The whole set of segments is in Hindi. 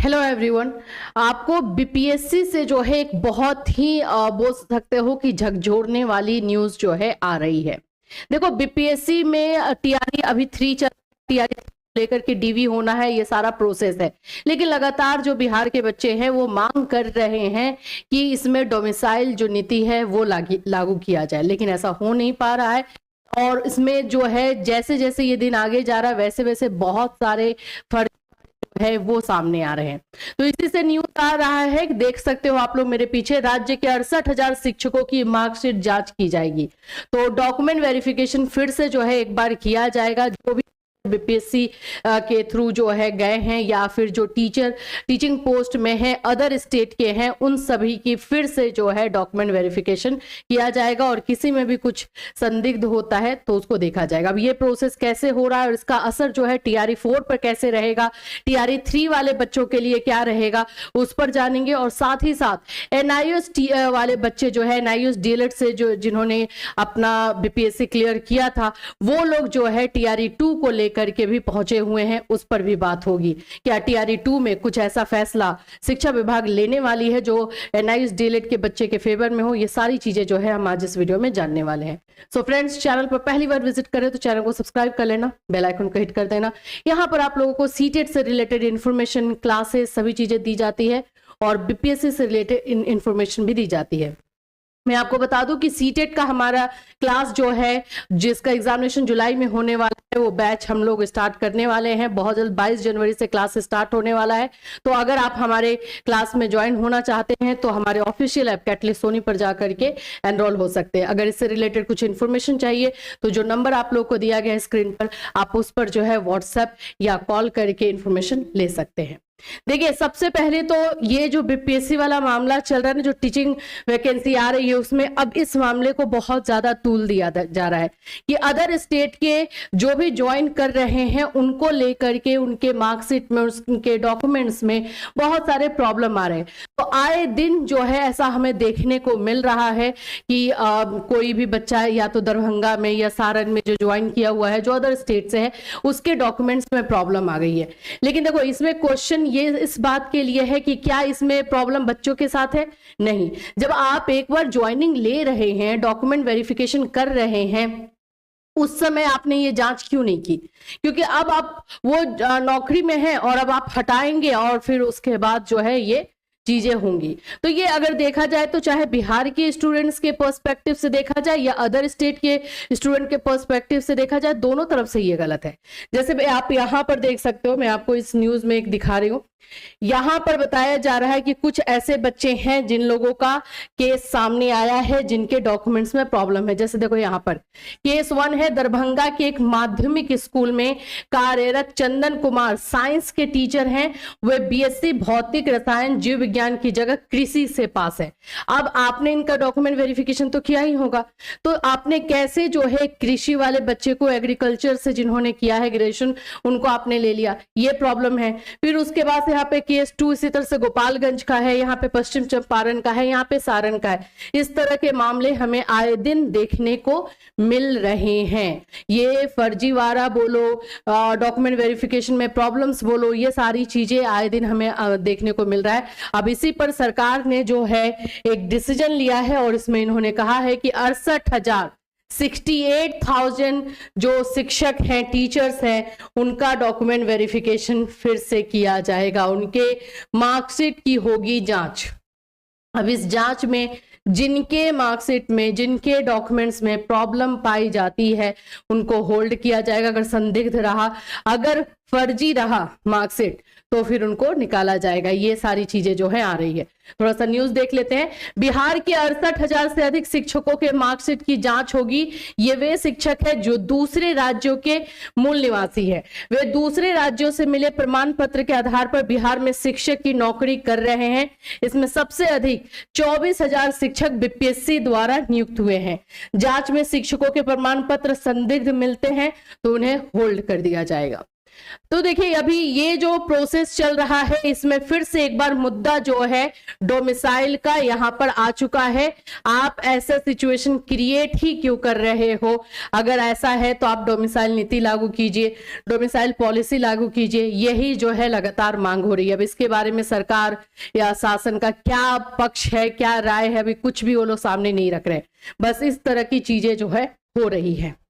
Hello everyone. आपको बीपीएससी से जो है एक बहुत ही बोल सकते हो कि झकझोरने वाली न्यूज जो है आ रही है। देखो, बीपीएससी में टीआरई अभी 3 चल, टीआरई लेकर के डीवी होना है, ये सारा प्रोसेस है। लेकिन लगातार जो बिहार के बच्चे हैं वो मांग कर रहे हैं कि इसमें डोमिसाइल जो नीति है वो लागू किया जाए, लेकिन ऐसा हो नहीं पा रहा है। और इसमें जो है जैसे जैसे ये दिन आगे जा रहा है वैसे वैसे बहुत सारे फर्क है वो सामने आ रहे हैं। तो इसी से न्यूज आ रहा है, देख सकते हो आप लोग मेरे पीछे, राज्य के 68,000 शिक्षकों की मार्कशीट जांच की जाएगी। तो डॉक्यूमेंट वेरिफिकेशन फिर से जो है एक बार किया जाएगा। जो भी बीपीएससी के थ्रू जो है गए हैं या फिर जो टीचिंग पोस्ट में है अदर स्टेट के हैं, उन सभी की फिर से जो है डॉक्यूमेंट वेरिफिकेशन किया जाएगा और किसी में भी कुछ संदिग्ध होता है तो उसको देखा जाएगा। अब ये प्रोसेस कैसे हो रहा है और इसका असर जो है टीआरई 4 पर कैसे रहेगा, टीआरई 3 वाले बच्चों के लिए क्या रहेगा, उस पर जानेंगे। और साथ ही साथ एनआईएस वाले बच्चे जो है एनआईएस डीएलएड से जो जिन्होंने अपना बीपीएससी क्लियर किया था, वो लोग जो है टीआरई 2 को करके भी पहुंचे हुए हैं, उस पर भी बात होगी। क्या टीआरई 2 में कुछ ऐसा फैसला शिक्षा विभाग लेने वाली है जो एनआईएस डीएलएड के बच्चे के फेवर में हो? ये सारी चीजें जो है हम आज इस वीडियो में जानने वाले हैं। सो फ्रेंड्स, चैनल पर पहली बार विजिट करें तो चैनल को सब्सक्राइब कर लेना, बेल आइकन को हिट कर देना। यहाँ पर आप लोगों को सीटेट से रिलेटेड इंफॉर्मेशन, क्लासेस, सभी चीजें दी जाती है और बीपीएससी से रिलेटेड इंफॉर्मेशन भी दी जाती है। मैं आपको बता दूं कि सीटेट का हमारा क्लास जो है, जिसका एग्जामिनेशन जुलाई में होने वाला है, वो बैच हम लोग स्टार्ट करने वाले हैं बहुत जल्द। 22 जनवरी से क्लास स्टार्ट होने वाला है। तो अगर आप हमारे क्लास में ज्वाइन होना चाहते हैं तो हमारे ऑफिशियल ऐप कैटलिस्ट सोनी पर जाकर के एनरोल हो सकते हैं। अगर इससे रिलेटेड कुछ इन्फॉर्मेशन चाहिए तो जो नंबर आप लोग को दिया गया है स्क्रीन पर, आप उस पर जो है व्हाट्सएप या कॉल करके इन्फॉर्मेशन ले सकते हैं। देखिए, सबसे पहले तो ये जो बीपीएससी वाला मामला चल रहा है ना, जो टीचिंग वैकेंसी आ रही है, उसमें अब इस मामले को बहुत ज्यादा तूल दिया जा रहा है कि अदर स्टेट के जो भी ज्वाइन कर रहे हैं उनको लेकर के उनके मार्कशीट में, उनके डॉक्यूमेंट्स में बहुत सारे प्रॉब्लम आ रहे हैं। तो आए दिन जो है ऐसा हमें देखने को मिल रहा है कि कोई भी बच्चा या तो दरभंगा में या सारण में जो ज्वाइन किया हुआ है, जो अदर स्टेट से है, उसके डॉक्यूमेंट्स में प्रॉब्लम आ गई है। लेकिन देखो, इसमें क्वेश्चन ये इस बात के लिए है कि क्या इसमें प्रॉब्लम बच्चों के साथ है? नहीं। जब आप एक बार ज्वाइनिंग ले रहे हैं, डॉक्यूमेंट वेरिफिकेशन कर रहे हैं, उस समय आपने ये जांच क्यों नहीं की? क्योंकि अब आप वो नौकरी में हैं और अब आप हटाएंगे और फिर उसके बाद जो है ये चीजें होंगी। तो ये अगर देखा जाए तो चाहे बिहार के स्टूडेंट्स के पर्सपेक्टिव से देखा जाए या अदर स्टेट के स्टूडेंट के पर्सपेक्टिव से देखा जाए, दोनों तरफ से ये गलत है। जैसे आप यहाँ पर देख सकते हो, मैं आपको इस न्यूज में एक दिखा रही हूँ। यहां पर बताया जा रहा है कि कुछ ऐसे बच्चे हैं जिन लोगों का केस सामने आया है, जिनके डॉक्यूमेंट्स में प्रॉब्लम है। जैसे देखो, यहां पर केस 1 है, दरभंगा के एक माध्यमिक स्कूल में कार्यरत चंदन कुमार साइंस के टीचर हैं। वे बीएससी भौतिक रसायन जीव विज्ञान की जगह कृषि से पास है। अब आपने इनका डॉक्यूमेंट वेरिफिकेशन तो किया ही होगा, तो आपने कैसे जो है कृषि वाले बच्चे को, एग्रीकल्चर से जिन्होंने किया है ग्रेजुएशन, उनको आपने ले लिया? ये प्रॉब्लम है। फिर उसके बाद यहाँ पे केस 2 इसी तरह से गोपालगंज का है, यहाँ पे पश्चिम चंपारण का है, यहाँ पे सारण का है। इस तरह के मामले हमें आए दिन देखने को मिल रहे हैं। ये फर्जीवाड़ा बोलो, डॉक्यूमेंट वेरिफिकेशन में प्रॉब्लम्स बोलो, ये सारी चीजें आए दिन हमें देखने को मिल रहा है। अब इसी पर सरकार ने जो है एक डिसीजन लिया है और इसमें इन्होंने कहा है कि 68,000 जो शिक्षक हैं, टीचर्स हैं, उनका डॉक्यूमेंट वेरिफिकेशन फिर से किया जाएगा। उनके मार्कशीट की होगी जांच। अब इस जांच में जिनके मार्कशीट में, जिनके डॉक्यूमेंट्स में प्रॉब्लम पाई जाती है, उनको होल्ड किया जाएगा। अगर संदिग्ध रहा, अगर फर्जी रहा मार्कशीट, तो फिर उनको निकाला जाएगा। ये सारी चीजें जो है आ रही है। थोड़ा सा न्यूज देख लेते हैं। बिहार के 68,000 से अधिक शिक्षकों के मार्कशीट की जांच होगी। ये वे शिक्षक है जो दूसरे राज्यों के मूल निवासी है। वे दूसरे राज्यों से मिले प्रमाण पत्र के आधार पर बिहार में शिक्षक की नौकरी कर रहे हैं। इसमें सबसे अधिक 24,000 शिक्षक बीपीएससी द्वारा नियुक्त हुए हैं। जांच में शिक्षकों के प्रमाण पत्र संदिग्ध मिलते हैं तो उन्हें होल्ड कर दिया जाएगा। तो देखिए अभी ये जो प्रोसेस चल रहा है इसमें फिर से एक बार मुद्दा जो है डोमिसाइल का यहाँ पर आ चुका है। आप ऐसा सिचुएशन क्रिएट ही क्यों कर रहे हो? अगर ऐसा है तो आप डोमिसाइल नीति लागू कीजिए, डोमिसाइल पॉलिसी लागू कीजिए। यही जो है लगातार मांग हो रही है। अब इसके बारे में सरकार या शासन का क्या पक्ष है, क्या राय है, अभी कुछ भी वो लोग सामने नहीं रख रहे। बस इस तरह की चीजें जो है हो रही है।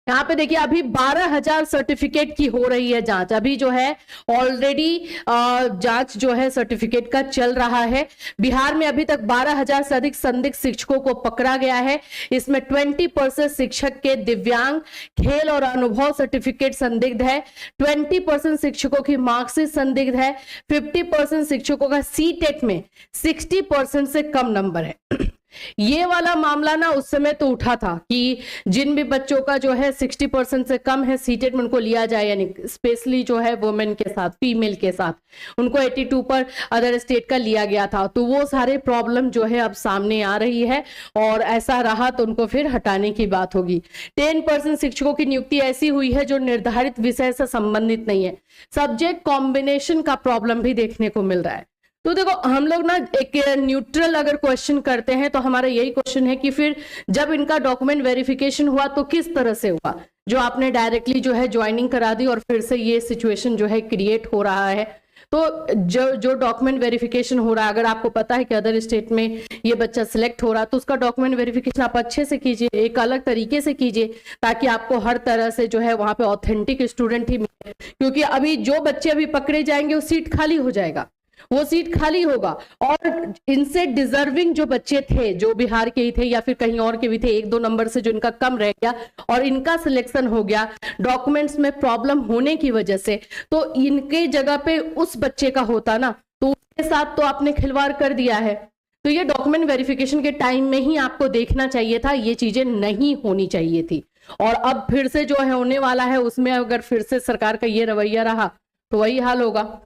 यहाँ पे देखिए अभी 12,000 सर्टिफिकेट की हो रही है जांच। अभी जो है ऑलरेडी जांच जो है सर्टिफिकेट का चल रहा है। बिहार में अभी तक 12,000 से अधिक संदिग्ध शिक्षकों को पकड़ा गया है। इसमें 20% शिक्षक के दिव्यांग, खेल और अनुभव सर्टिफिकेट संदिग्ध है, 20% शिक्षकों की मार्कशीट संदिग्ध है, 50% शिक्षकों का सीटेट में 60% से कम नंबर है। ये वाला मामला ना उस समय तो उठा था कि जिन भी बच्चों का जो है 60% से कम है सीटेट में उनको लिया जाए, यानी स्पेशली जो है वुमेन के साथ, फीमेल के साथ उनको 82 पर अदर स्टेट का लिया गया था। तो वो सारे प्रॉब्लम जो है अब सामने आ रही है और ऐसा रहा तो उनको फिर हटाने की बात होगी। 10% शिक्षकों की नियुक्ति ऐसी हुई है जो निर्धारित विषय से संबंधित नहीं है। सब्जेक्ट कॉम्बिनेशन का प्रॉब्लम भी देखने को मिल रहा है। तो देखो हम लोग ना एक न्यूट्रल अगर क्वेश्चन करते हैं तो हमारा यही क्वेश्चन है कि फिर जब इनका डॉक्यूमेंट वेरिफिकेशन हुआ तो किस तरह से हुआ, जो आपने डायरेक्टली जो है ज्वाइनिंग करा दी और फिर से ये सिचुएशन जो है क्रिएट हो रहा है। तो जो डॉक्यूमेंट वेरिफिकेशन हो रहा है, अगर आपको पता है कि अदर स्टेट में ये बच्चा सिलेक्ट हो रहा है तो उसका डॉक्यूमेंट वेरिफिकेशन आप अच्छे से कीजिए, एक अलग तरीके से कीजिए, ताकि आपको हर तरह से जो है वहां पे ऑथेंटिक स्टूडेंट ही मिले। क्योंकि अभी जो बच्चे अभी पकड़े जाएंगे वो सीट खाली हो जाएगा, वो सीट खाली होगा और इनसे डिजर्विंग जो बच्चे थे, जो बिहार के ही थे या फिर कहीं और के भी थे, 1-2 नंबर से जो इनका कम रह गया और इनका सिलेक्शन हो गया डॉक्यूमेंट्स में प्रॉब्लम होने की वजह से, तो इनके जगह पे उस बच्चे का होता ना, तो उसके साथ तो आपने खिलवाड़ कर दिया है। तो ये डॉक्यूमेंट वेरिफिकेशन के टाइम में ही आपको देखना चाहिए था, ये चीजें नहीं होनी चाहिए थी। और अब फिर से जो है होने वाला है, उसमें अगर फिर से सरकार का ये रवैया रहा तो वही हाल होगा।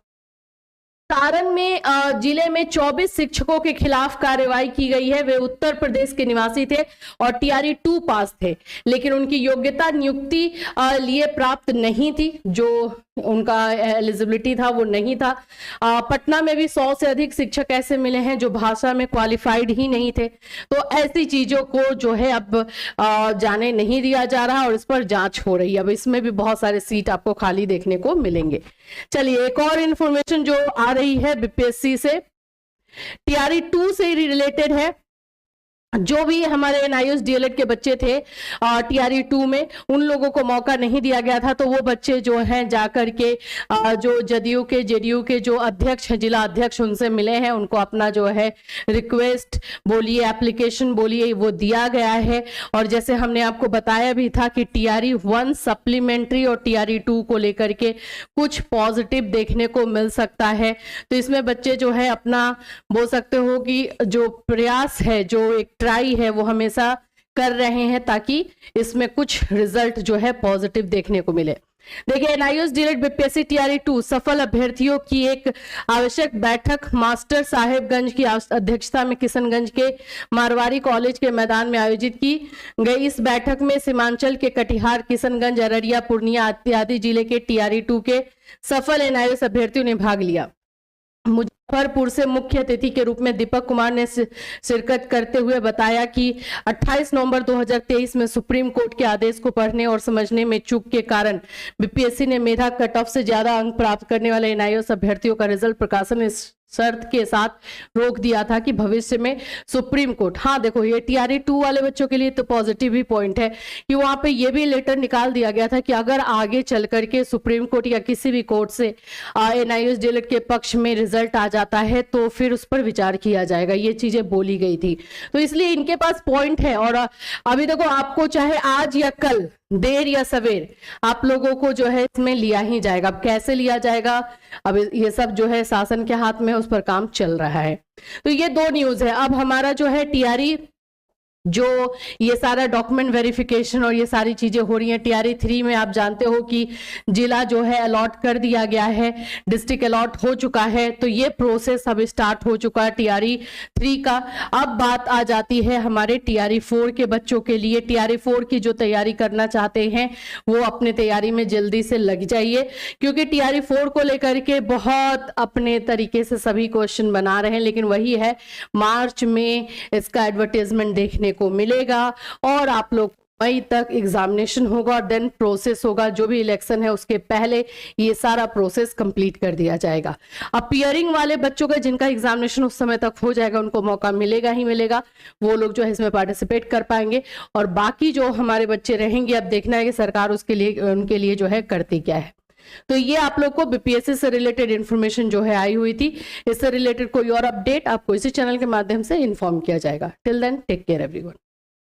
सारण में जिले में 24 शिक्षकों के खिलाफ कार्रवाई की गई है। वे उत्तर प्रदेश के निवासी थे और TRE 2 पास थे, लेकिन उनकी योग्यता नियुक्ति लिए प्राप्त नहीं थी, जो उनका एलिजिबिलिटी था वो नहीं था। पटना में भी 100 से अधिक शिक्षक ऐसे मिले हैं जो भाषा में क्वालिफाइड ही नहीं थे। तो ऐसी चीजों को जो है अब जाने नहीं दिया जा रहा और इस पर जांच हो रही है। अब इसमें भी बहुत सारे सीट आपको खाली देखने को मिलेंगे। चलिए एक और इंफॉर्मेशन जो आ रही है BPSC से, TRE 2 से रिलेटेड है। जो भी हमारे NIOS DLED के बच्चे थे TRE 2 में, उन लोगों को मौका नहीं दिया गया था, तो वो बच्चे जो हैं जाकर के जो JDU के जो अध्यक्ष हैं, जिला अध्यक्ष, उनसे मिले हैं, उनको अपना जो है रिक्वेस्ट बोलिए, एप्लीकेशन बोलिए, वो दिया गया है। और जैसे हमने आपको बताया भी था कि TRE 1 सप्लीमेंट्री और TRE 2 को लेकर के कुछ पॉजिटिव देखने को मिल सकता है। तो इसमें बच्चे जो है अपना बोल सकते हो कि जो प्रयास है, जो एक ट्राई है, वो हमेशा कर रहे हैं ताकि इसमें कुछ रिजल्ट जो है पॉजिटिव देखने को मिले। देखिए NIOS DLED BPSC TRE 2 सफल अभ्यर्थियों की एक आवश्यक बैठक मास्टर साहेबगंज की अध्यक्षता में किशनगंज के मारवाड़ी कॉलेज के मैदान में आयोजित की गई। इस बैठक में सीमांचल के कटिहार, किशनगंज, अररिया, पूर्णिया इत्यादि जिले के TRE 2 के सफल NIOS अभ्यर्थियों ने भाग लिया। मुजफ्फरपुर से मुख्य अतिथि के रूप में दीपक कुमार ने शिरकत करते हुए बताया कि 28 नवंबर 2023 में सुप्रीम कोर्ट के आदेश को पढ़ने और समझने में चूक के कारण BPSC ने मेधा कट ऑफ से ज्यादा अंक प्राप्त करने वाले NIOS अभ्यर्थियों का रिजल्ट प्रकाशन इस शर्त के साथ रोक दिया था कि भविष्य में सुप्रीम कोर्ट, हाँ देखो ये TRE 2 वाले बच्चों के लिए तो पॉजिटिव ही पॉइंट है कि वहां पे ये भी लेटर निकाल दिया गया था कि अगर आगे चल करके सुप्रीम कोर्ट या किसी भी कोर्ट से NIOS DLED के पक्ष में रिजल्ट आ जाता है तो फिर उस पर विचार किया जाएगा, ये चीजें बोली गई थी। तो इसलिए इनके पास पॉइंट है। और अभी देखो आपको चाहे आज या कल, देर या सवेर, आप लोगों को जो है इसमें लिया ही जाएगा। अब कैसे लिया जाएगा, अब ये सब जो है शासन के हाथ में, उस पर काम चल रहा है। तो ये 2 न्यूज है। अब हमारा जो है TRE जो ये सारा डॉक्यूमेंट वेरिफिकेशन और ये सारी चीजें हो रही हैं। टीआरई 3 में आप जानते हो कि जिला जो है अलॉट कर दिया गया है, डिस्ट्रिक्ट अलॉट हो चुका है, तो ये प्रोसेस अब स्टार्ट हो चुका है टीआरई 3 का। अब बात आ जाती है हमारे टीआरई 4 के बच्चों के लिए। टीआरई 4 की जो तैयारी करना चाहते हैं वो अपने तैयारी में जल्दी से लग जाइए, क्योंकि टीआरई 4 को लेकर के बहुत अपने तरीके से सभी क्वेश्चन बना रहे हैं, लेकिन वही है मार्च में इसका एडवर्टाइजमेंट देखने को मिलेगा और आप लोग मई तक एग्जामिनेशन होगा और देन प्रोसेस होगा। जो भी इलेक्शन है उसके पहले ये सारा प्रोसेस कंप्लीट कर दिया जाएगा। अपीयरिंग वाले बच्चों का जिनका एग्जामिनेशन उस समय तक हो जाएगा उनको मौका मिलेगा ही मिलेगा, वो लोग जो है इसमें पार्टिसिपेट कर पाएंगे। और बाकी जो हमारे बच्चे रहेंगे, अब देखना है कि सरकार उसके लिए उनके लिए जो है करती क्या है। तो ये आप लोग को बीपीएससी से रिलेटेड इंफॉर्मेशन जो है आई हुई थी। इससे रिलेटेड कोई और अपडेट आपको इसी चैनल के माध्यम से इन्फॉर्म किया जाएगा। Till then take care everyone.